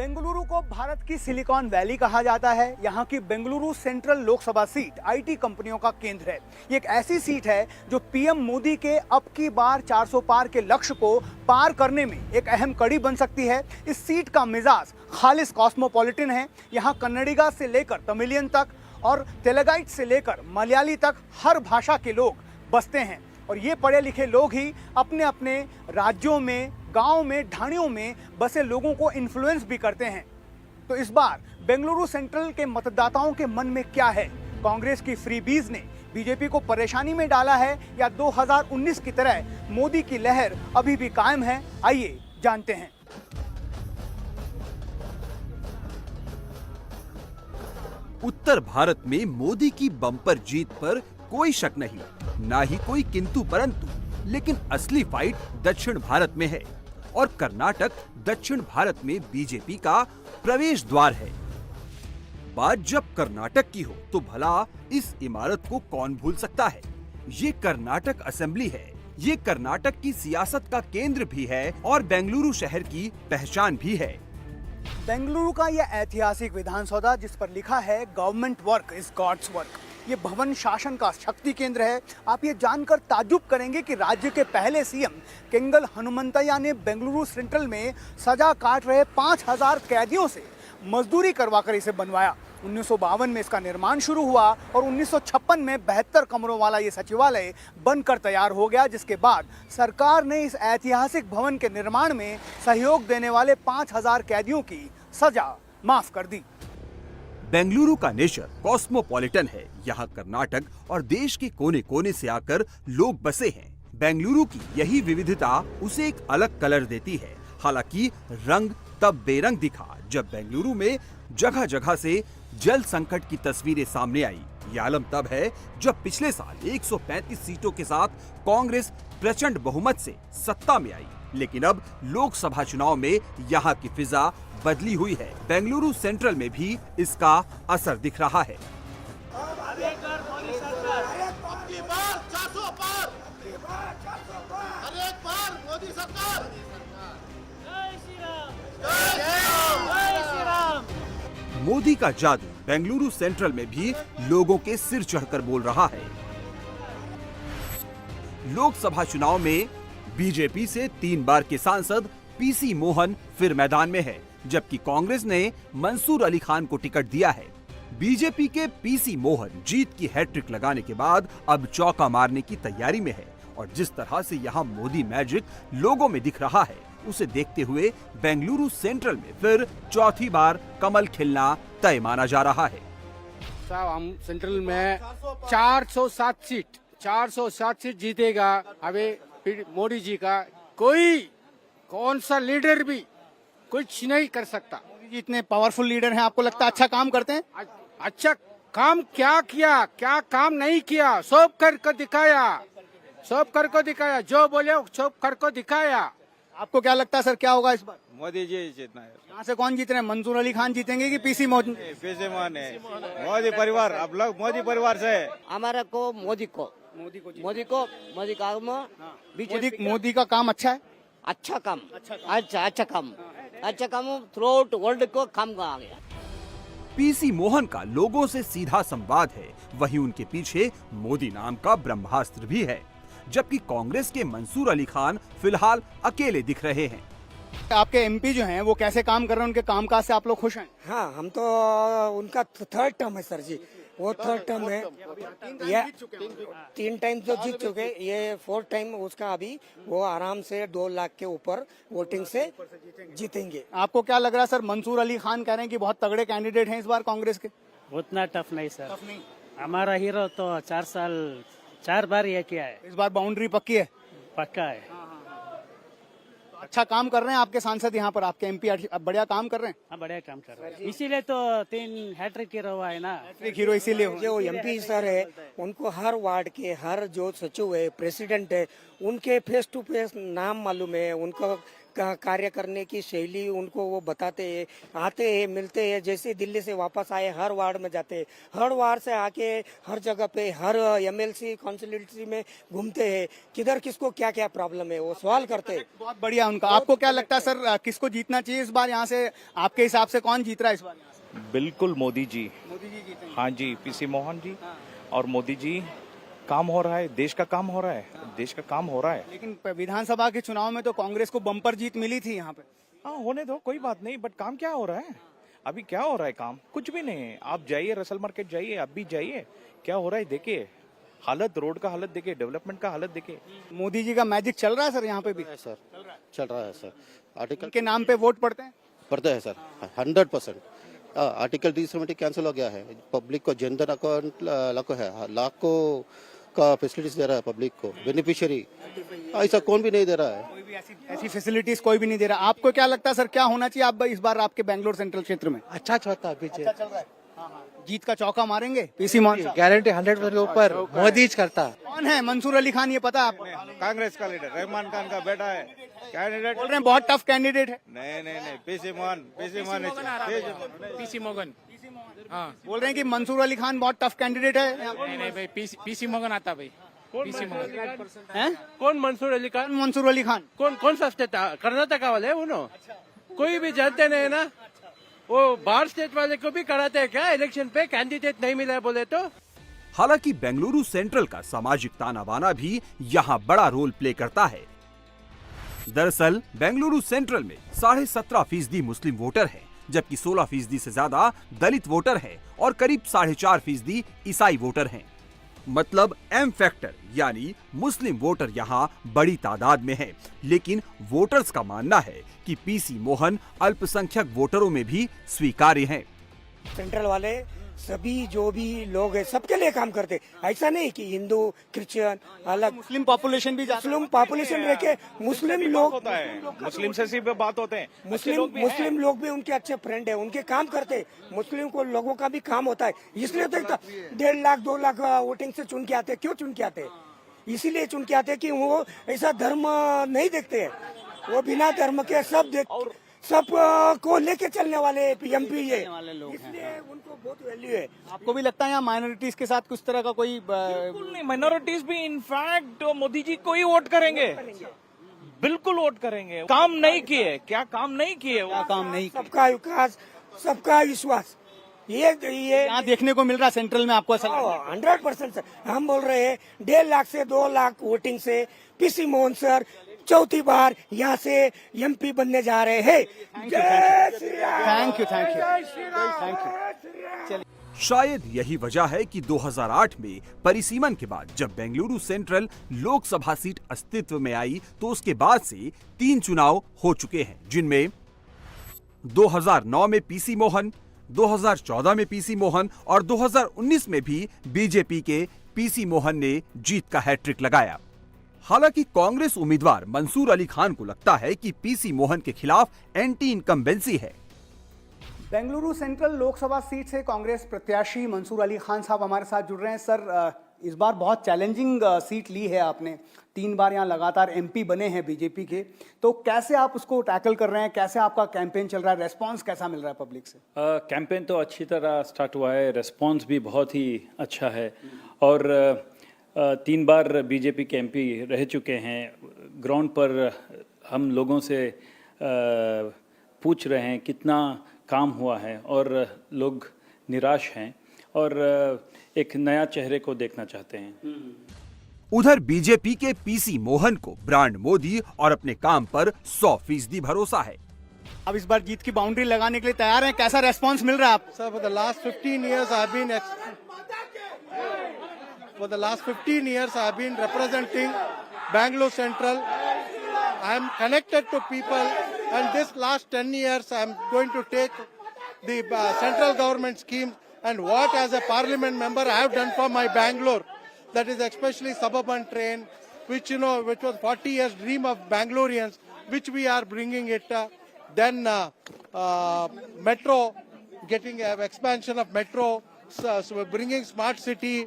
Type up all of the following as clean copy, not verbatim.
बेंगलुरु को भारत की silicon valley कहा जाता है। यहाँ की Bengaluru central Lok Sabha seat IT कंपनियों का केंद्र है। ये एक ऐसी सीट है जो पीएम मोदी के अब की बार 400 पार के लक्ष्य को पार करने में एक अहम कड़ी बन सकती है। इस सीट का मिजाज खालिस कॉस्मोपॉलिटन है। यहाँ कन्नडिगा से लेकर तमिलियन तक और तेलुगाइट से लेकर मलयाली तक हर भाषा के लोग बसते हैं और ये पढ़े लिखे लोग ही अपने अपने राज्यों में, गांव में, ढाणियों में बसे लोगों को इन्फ्लुएंस भी करते हैं। तो इस बार बेंगलुरु सेंट्रल के मतदाताओं के मन में क्या है? कांग्रेस की फ्रीबीज ने बीजेपी को परेशानी में डाला है या 2019 की तरह मोदी की लहर अभी भी कायम है? आइए जानते हैं। उत्तर भारत में मोदी की बम्पर जीत पर कोई शक नहीं, ना ही कोई किंतु परंतु, लेकिन असली फाइट दक्षिण भारत में है और कर्नाटक दक्षिण भारत में बीजेपी का प्रवेश द्वार है। बात जब कर्नाटक की हो तो भला इस इमारत को कौन भूल सकता है? ये कर्नाटक असेंबली है। ये कर्नाटक की सियासत का केंद्र भी है और बेंगलुरु शहर की पहचान भी है। बेंगलुरु का यह ऐतिहासिक विधानसौधा जिस पर लिखा है government work is God's work, ये भवन शासन का शक्ति केंद्र है। आप ये जानकर ताज्जुब करेंगे कि राज्य के पहले सीएम केंगल हनुमंतैया ने बेंगलुरु सेंट्रल में सजा काट रहे 5000 कैदियों से मजदूरी करवाकर इसे बनवाया। 1952 में इसका निर्माण शुरू हुआ और 1956 में 72 कमरों वाला ये सचिवालय बनकर तैयार हो गया, जिसके बाद सरकार ने इस ऐतिहासिक भवन के निर्माण में सहयोग देने वाले 5000 कैदियों की सजा माफ कर दी। बेंगलुरु का नेचर कॉस्मोपॉलिटन है। यहाँ कर्नाटक और देश के कोने कोने से आकर लोग बसे हैं। बेंगलुरु की यही विविधता उसे एक अलग कलर देती है। हालांकि रंग तब बेरंग दिखा जब बेंगलुरु में जगह जगह से जल संकट की तस्वीरें सामने आई। ये आलम तब है जब पिछले साल 135 सीटों के साथ कांग्रेस प्रचंड बहुमत से सत्ता में आई, लेकिन अब लोकसभा चुनाव में यहाँ की फिजा बदली हुई है। बेंगलुरु सेंट्रल में भी इसका असर दिख रहा है। मोदी का जादू बेंगलुरु सेंट्रल में भी लोगों के सिर चढ़कर बोल रहा है। लोकसभा चुनाव में बीजेपी से 3 बार के सांसद पीसी मोहन फिर मैदान में है, जबकि कांग्रेस ने मंसूर अली खान को टिकट दिया है। बीजेपी के पीसी मोहन जीत की हैट्रिक लगाने के बाद अब चौका मारने की तैयारी में है और जिस तरह से यहाँ मोदी मैजिक लोगों में दिख रहा है, उसे देखते हुए बेंगलुरु सेंट्रल में फिर चौथी बार कमल खिलना तय माना जा रहा है। साहब हम सेंट्रल में 407 सीट जीतेगा। अभी मोदी जी का कोई कौन सा लीडर भी कुछ नहीं कर सकता। इतने पावरफुल लीडर हैं, आपको लगता है अच्छा काम करते हैं? अच्छा काम क्या किया, क्या काम नहीं किया, सब करके दिखाया, जो बोले सब करके दिखाया। आपको क्या लगता है सर, क्या होगा इस बार? मोदी जी जीतना है। यहाँ से कौन जीत रहे हैं? मंसूर अली खान जीतेंगे कि पीसी मोहन? पीसी मोहन है। मोदी परिवार, अब लोग मोदी परिवार से हमारा को मोदी का काम अच्छा है। अच्छा काम थ्रू आउट वर्ल्ड को काम आ गया। पीसी मोहन का लोगों से सीधा संवाद है, वहीं उनके पीछे मोदी नाम का ब्रह्मास्त्र भी है, जबकि कांग्रेस के मंसूर अली खान फिलहाल अकेले दिख रहे हैं। आपके एमपी जो हैं वो कैसे काम कर रहे हैं? उनके कामकाज से आप लोग खुश हैं? हाँ, हम तो उनका 3rd टर्म है सर जी, वो 3rd टर्म है। ये 3 टाइम तो जीत चुके, ये 4th टाइम उसका अभी वो आराम से 2 लाख के ऊपर वोटिंग से जीतेंगे। आपको क्या लग रहा है सर? मंसूर अली खान कह रहे हैं कि बहुत तगड़े कैंडिडेट हैं इस बार कांग्रेस के। उतना टफ नहीं सर, हमारा हीरो तो 4 बार ये किया है। इस बार बाउंड्री पक्की है? पक्का है। अच्छा काम कर रहे हैं आपके सांसद यहाँ पर, आपके एमपी बढ़िया काम कर रहे हैं। हाँ, बढ़िया काम कर रहे हैं, इसीलिए तो 3 हैट्रिक हीरो हुआ है ना। हैट्रिक हीरो इसीलिए हुआ। जो एमपी सर है उनको हर वार्ड के हर जो सचिव है, प्रेसिडेंट है, उनके फेस टू फेस नाम मालूम है, उनको कार्य करने की शैली उनको वो बताते हैं, आते हैं, मिलते हैं। जैसे दिल्ली से वापस आए हर वार्ड में जाते हैं, हर वार्ड से आके हर जगह पे हर एमएलसी काउंसिलिटी में घूमते हैं, किधर किसको क्या क्या प्रॉब्लम है वो सवाल करते हैं। बहुत बढ़िया उनका। आपको क्या लगता है सर, किसको जीतना चाहिए इस बार यहाँ से? आपके हिसाब से कौन जीत रहा है इस बार यहाँ से? बिल्कुल मोदी जी। मोदी जी जीते। हाँ जी, पीसी मोहन जी और मोदी जी। काम हो रहा है, देश का काम हो रहा है, देश का काम हो रहा है। लेकिन विधानसभा के चुनाव में तो कांग्रेस को बम्पर जीत मिली थी यहाँ पे। हाँ होने दो, कोई बात नहीं, बट काम क्या हो रहा है? अभी क्या हो रहा है? काम कुछ भी नहीं है। आप जाइए रसल मार्केट जाइए, आप भी जाइए, क्या हो रहा है देखिए। हालत, रोड का हालत देखिए, डेवलपमेंट का हालत देखिए। मोदी जी का मैजिक चल रहा है सर यहाँ पे भी? सर चल रहा है सर। आर्टिकल के नाम पे वोट पड़ते हैं? पढ़ते हैं सर 100%। आर्टिकल 370 कैंसिल हो गया है। पब्लिक को जनधन अकाउंट लाखों है, लाखों का फैसिलिटीज दे रहा है पब्लिक को, बेनिफिशियरी। ऐसा कौन भी नहीं दे रहा है। कोई भी ऐसी फैसिलिटीज कोई भी नहीं दे रहा। आपको क्या लगता है सर, क्या होना चाहिए आप इस बार आपके बेंगलोर सेंट्रल क्षेत्र में? अच्छा चलता है अच्छा चल रहा है। जीत का चौका मारेंगे पीसी मोहन? गारंटी 100% के ऊपर मोदी करता। कौन है मंसूर अली खान, ये पता है आपको? कांग्रेस का लीडर रहमान खान का बेटा है कैंडिडेट। बोल रहे हैं बहुत टफ कैंडिडेट है। नहीं, पीसी मोहन पीसी मोगन। हाँ, बोल रहे हैं कि मंसूर अली खान बहुत टफ कैंडिडेट है। नहीं भाई, पीसी मोगन आता भाई। पीसी मोगन हैं? कौन मंसूर अली खान? मंसूर अली खान कौन सा स्टेट? कर्नाटक वाले उन्होंने कोई भी जानते नहीं ना। वो बाहर स्टेट वाले को भी कराते हैं क्या इलेक्शन पे? कैंडिडेट नहीं मिला बोले तो। हालांकि बेंगलुरु सेंट्रल का सामाजिक ताना बाना भी यहाँ बड़ा रोल प्ले करता है। दरअसल बेंगलुरु सेंट्रल में 17.5% मुस्लिम वोटर हैं, जबकि 16% से ज्यादा दलित वोटर हैं और करीब 4.5% ईसाई वोटर हैं। मतलब एम फैक्टर यानी मुस्लिम वोटर यहाँ बड़ी तादाद में है। लेकिन वोटर्स का मानना है कि पीसी मोहन अल्पसंख्यक वोटरों में भी स्वीकार्य हैं। सेंट्रल वाले सभी जो भी लोग हैं सबके लिए काम करते। ऐसा नहीं कि हिंदू क्रिश्चियन अलग, मुस्लिम पॉपुलेशन भी मुस्लिम पॉपुलेशन रह के मुस्लिम लोग होता है, मुस्लिम से सिर्फ बात होते हैं। मुस्लिम लोग भी उनके अच्छे फ्रेंड है, उनके काम करते। मुस्लिम को लोगों का भी काम होता है, इसलिए तो 1.5 लाख 2 लाख वोटिंग से चुन के आते। क्यों चुन के आते? इसीलिए चुन के आते कि वो ऐसा धर्म नहीं देखते हैं, वो बिना धर्म के सब को लेके चलने वाले एमपी है, इसलिए उनको बहुत वैल्यू है। आपको भी लगता है यहाँ माइनॉरिटीज के साथ कुछ तरह का कोई बिल्कुल नहीं, माइनॉरिटीज भी इनफैक्ट मोदी जी को ही वोट करेंगे, बिल्कुल वोट करेंगे। काम नहीं किए, क्या काम नहीं किए? काम नहीं? सबका विकास, सबका विश्वास, ये यहाँ देखने को मिल रहा है सेंट्रल में। आपको ऐसा लग रहा है? 100% सर। हम बोल रहे हैं 1.5 लाख से 2 लाख वोटिंग से पीसी मोहन सर चौथी बार यहाँ से एमपी बनने जा रहे हैं। जय श्री राम। Thank you. शायद यही वजह है कि 2008 में परिसीमन के बाद जब बेंगलुरु सेंट्रल लोकसभा सीट अस्तित्व में आई तो उसके बाद से 3 चुनाव हो चुके हैं, जिनमें 2009 में पीसी मोहन, 2014 में पीसी मोहन और 2019 में भी बीजेपी के पीसी मोहन ने जीत का हैट्रिक लगाया। हालांकि कांग्रेस उम्मीदवार मंसूर अली खान को लगता है कि पीसी मोहन के खिलाफ एंटी इनकम्बेंसी है। बेंगलुरु सेंट्रल लोकसभा सीट से कांग्रेस प्रत्याशी मंसूर अली खान साहब हमारे साथ जुड़ रहे हैं। सर, इस बार बहुत चैलेंजिंग सीट ली है आपने, 3 बार यहाँ लगातार एमपी बने हैं बीजेपी के, तो कैसे आप उसको टैकल कर रहे हैं? कैसे आपका कैंपेन चल रहा है? रेस्पॉन्स कैसा मिल रहा है पब्लिक से? कैंपेन तो अच्छी तरह स्टार्ट हुआ है, रेस्पॉन्स भी बहुत ही अच्छा है और 3 बार बीजेपी के एमपी रह चुके हैं। ग्राउंड पर हम लोगों से पूछ रहे हैं कितना काम हुआ है और लोग निराश हैं और एक नया चेहरे को देखना चाहते हैं। उधर बीजेपी के पीसी मोहन को ब्रांड मोदी और अपने काम पर 100% भरोसा है। अब इस बार जीत की बाउंड्री लगाने के लिए तैयार हैं? कैसा रेस्पॉन्स मिल रहा है आप? Sir, for the last 15 years I've been representing Bangalore Central. I am connected to people, and this last 10 years I am going to take the central government schemes and what as a parliament member I have done for my Bangalore. That is especially suburban train, which was 40 years dream of Bangaloreans, which we are bringing it. Then metro, getting expansion of metro, so we're bringing smart city.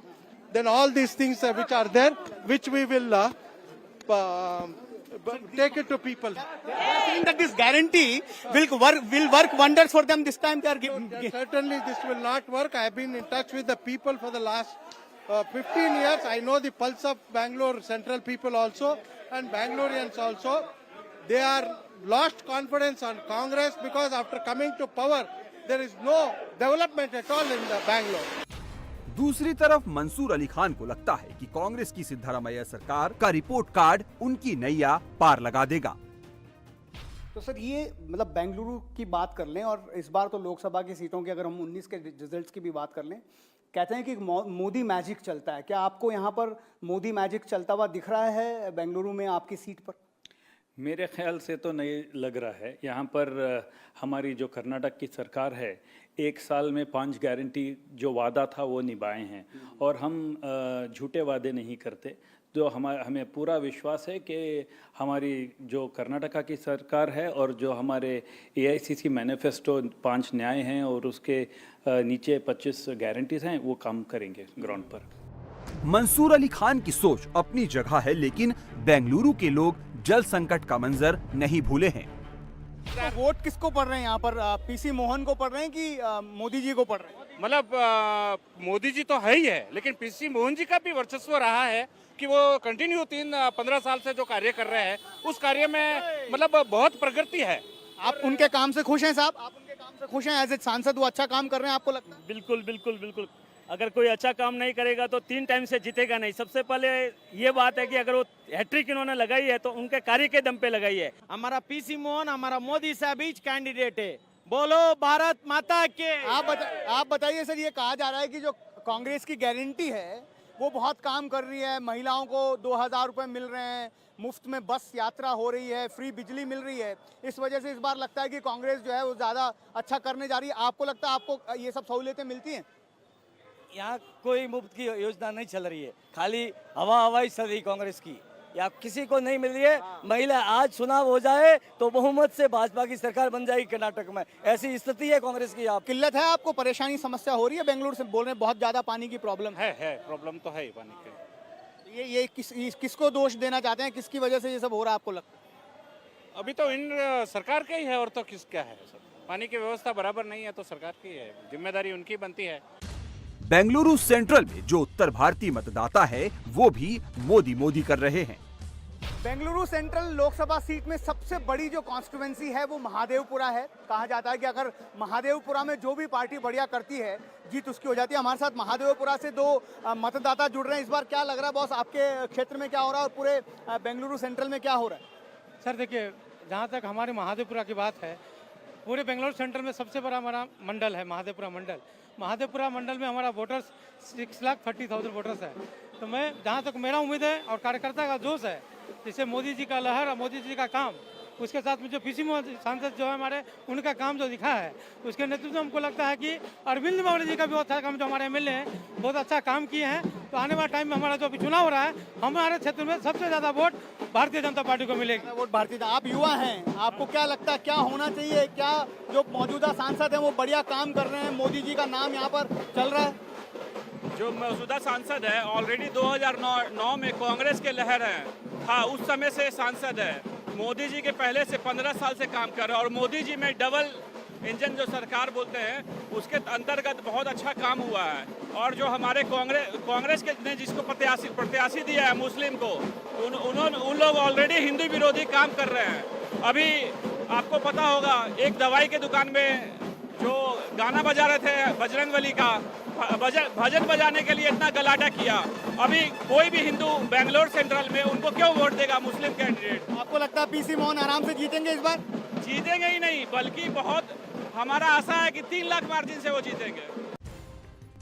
Then all these things which are there, which we will take it to people. Saying that this guarantee will work wonders for them this time. They are giving. Certainly this will not work. I have been in touch with the people for the last 15 years. I know the pulse of Bangalore Central people also and Bangaloreans also. They are lost confidence on Congress because after coming to power, there is no development at all in the Bangalore. दूसरी तरफ मंसूर अली खान को लगता है कि कांग्रेस की सिद्धारमैया सरकार का report card उनकी नैया पार लगा देगा। तो सर ये मतलब बेंगलुरु की बात कर लें और इस बार तो लोकसभा की सीटों की अगर हम 19 के रिजल्ट्स की भी बात कर लें, कहते हैं कि मोदी मैजिक चलता है। क्या आपको यहाँ पर मोदी मैजिक चलता हुआ दिख रहा है बेंगलुरु में आपकी सीट पर? मेरे ख्याल से तो नहीं लग रहा है। यहाँ पर हमारी जो कर्नाटक की सरकार है, 1 साल में 5 गारंटी जो वादा था वो निभाए हैं और हम झूठे वादे नहीं करते। तो हमें पूरा विश्वास है कि हमारी जो कर्नाटका की सरकार है और जो हमारे AICC मैनिफेस्टो 5 न्याय हैं और उसके नीचे 25 गारंटीज हैं, वो काम करेंगे ग्राउंड पर। मंसूर अली खान की सोच अपनी जगह है, लेकिन बेंगलुरु के लोग जल संकट का मंजर नहीं भूले हैं। तो वोट किसको पड़ रहे हैं यहाँ पर? PC मोहन को पड़ रहे हैं कि मोदी जी को पड़ रहे हैं? मतलब मोदी जी तो है ही है, लेकिन PC मोहन जी का भी वर्चस्व रहा है कि वो कंटिन्यू 3-15 साल से जो कार्य कर रहे हैं, उस कार्य में मतलब बहुत प्रगति है। आप उनके काम से खुश हैं साहब? आप उनके काम से खुश हैं? एज ए सांसद वो अच्छा काम कर रहे हैं, आपको लगता है? बिल्कुल बिल्कुल बिल्कुल। अगर कोई अच्छा काम नहीं करेगा तो 3 टाइम से जीतेगा नहीं। सबसे पहले ये बात है कि अगर वो हैट्रिक इन्होंने लगाई है तो उनके कार्य के दम पे लगाई है। हमारा PC मोहन हमारा मोदी साहब ही कैंडिडेट है। बोलो भारत माता के। आप बताइए सर, ये कहा जा रहा है कि जो कांग्रेस की गारंटी है वो बहुत काम कर रही है, महिलाओं को 2000 रुपए मिल रहे हैं, मुफ्त में बस यात्रा हो रही है, फ्री बिजली मिल रही है। इस वजह से इस बार लगता है कि कांग्रेस जो है वो ज़्यादा अच्छा करने जा रही है। आपको लगता है आपको ये सब सहूलियतें मिलती हैं? यहाँ कोई मुफ्त की योजना नहीं चल रही है, खाली हवाई चल रही कांग्रेस की, या किसी को नहीं मिल रही है। महिला आज चुनाव हो जाए तो बहुमत से भाजपा की सरकार बन जाएगी कर्नाटक में, ऐसी स्थिति है कांग्रेस की। आप किल्लत है, आपको परेशानी समस्या हो रही है? बेंगलुरु से बोल रहे हैं बहुत ज्यादा पानी की प्रॉब्लम है प्रॉब्लम तो है ही पानी की। ये किसको दोष देना चाहते हैं? किसकी वजह से ये सब हो रहा है आपको लगता है? अभी तो इन सरकार का ही है और तो किसका है? पानी की व्यवस्था बराबर नहीं है तो सरकार की है, जिम्मेदारी उनकी बनती है। बेंगलुरु सेंट्रल में जो उत्तर भारतीय मतदाता है वो भी मोदी मोदी कर रहे हैं। बेंगलुरु सेंट्रल लोकसभा सीट में सबसे बड़ी जो कॉन्स्टिट्यूएंसी है वो महादेवपुरा है। कहा जाता है कि अगर महादेवपुरा में जो भी पार्टी बढ़िया करती है जीत उसकी हो जाती है। हमारे साथ महादेवपुरा से 2 मतदाता जुड़ रहे हैं। इस बार क्या लग रहा है बॉस, आपके क्षेत्र में क्या हो रहा है और पूरे बेंगलुरु सेंट्रल में क्या हो रहा है? सर देखिए, जहाँ तक हमारे महादेवपुरा की बात है, पूरे बेंगलुरु सेंट्रल में सबसे बड़ा हमारा मंडल है महादेवपुरा मंडल। महादेवपुरा मंडल में हमारा वोटर्स 6,30,000 वोटर्स है। तो मैं जहाँ तक मेरा उम्मीद है और कार्यकर्ता का जोश है, जैसे मोदी जी का लहर और मोदी जी का काम, उसके साथ में जो PC सांसद जो है हमारे, उनका काम जो दिखा है, उसके नेतृत्व में हमको लगता है कि अरविंद बावड़ी जी का भी बहुत अच्छा काम, जो हमारे MLA हैं बहुत अच्छा काम किए हैं। तो आने वाले टाइम में हमारा जो अभी चुनाव हो रहा है, हमारे क्षेत्र में सबसे ज़्यादा वोट भारतीय जनता पार्टी को मिलेगी। वोट भारतीय। आप युवा हैं, आपको क्या लगता है क्या होना चाहिए? क्या जो मौजूदा सांसद हैं वो बढ़िया काम कर रहे हैं? मोदी जी का नाम यहाँ पर चल रहा है। जो मौजूदा सांसद है ऑलरेडी 2009 में कांग्रेस के लहर है, हाँ उस समय से सांसद है। मोदी जी के पहले से 15 साल से काम कर रहे हैं और मोदी जी में डबल इंजन जो सरकार बोलते हैं उसके अंतर्गत बहुत अच्छा काम हुआ है। और जो हमारे कांग्रेस के ने जिसको प्रत्याशी दिया है मुस्लिम को, उन लोग ऑलरेडी हिंदू विरोधी काम कर रहे हैं। अभी आपको पता होगा एक दवाई के दुकान में जो गाना बजा रहे थे बजरंगबली का, भजन बजाने के लिए इतना गलाटा किया। अभी कोई भी हिंदू बेंगलोर सेंट्रल में उनको क्यों वोट देगा मुस्लिम कैंडिडेट? आपको लगता है PC मोहन आराम से जीतेंगे इस बार? जीतेंगे ही नहीं, बल्कि बहुत हमारा आशा है कि 3 लाख मार्जिन से वो जीतेंगे।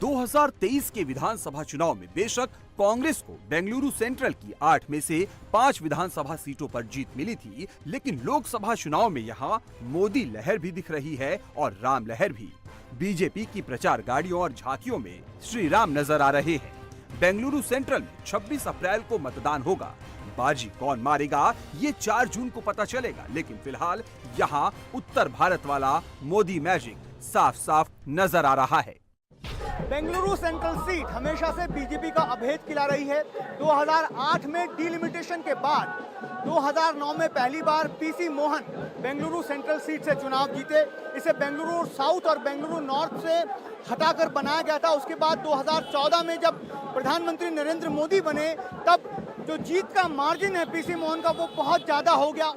2023 के विधानसभा चुनाव में बेशक कांग्रेस को बेंगलुरु सेंट्रल की 8 में से 5 विधानसभा सीटों पर जीत मिली थी, लेकिन लोकसभा चुनाव में यहाँ मोदी लहर भी दिख रही है और राम लहर भी। बीजेपी की प्रचार गाड़ियों और झांकियों में श्री राम नजर आ रहे हैं। बेंगलुरु सेंट्रल में 26 अप्रैल को मतदान होगा। बाजी कौन मारेगा ये 4 जून को पता चलेगा, लेकिन फिलहाल यहाँ उत्तर भारत वाला मोदी मैजिक साफ साफ नजर आ रहा है। बेंगलुरु सेंट्रल सीट हमेशा से बीजेपी का अभेद खिला रही है। 2008 में डीलिमिटेशन के बाद 2009 में पहली बार पीसी मोहन बेंगलुरु सेंट्रल सीट से चुनाव जीते। इसे बेंगलुरु साउथ और बेंगलुरु नॉर्थ से हटाकर बनाया गया था। उसके बाद 2014 में जब प्रधानमंत्री नरेंद्र मोदी बने तब जो जीत का मार्जिन है पीसी मोहन का वो बहुत ज़्यादा हो गया।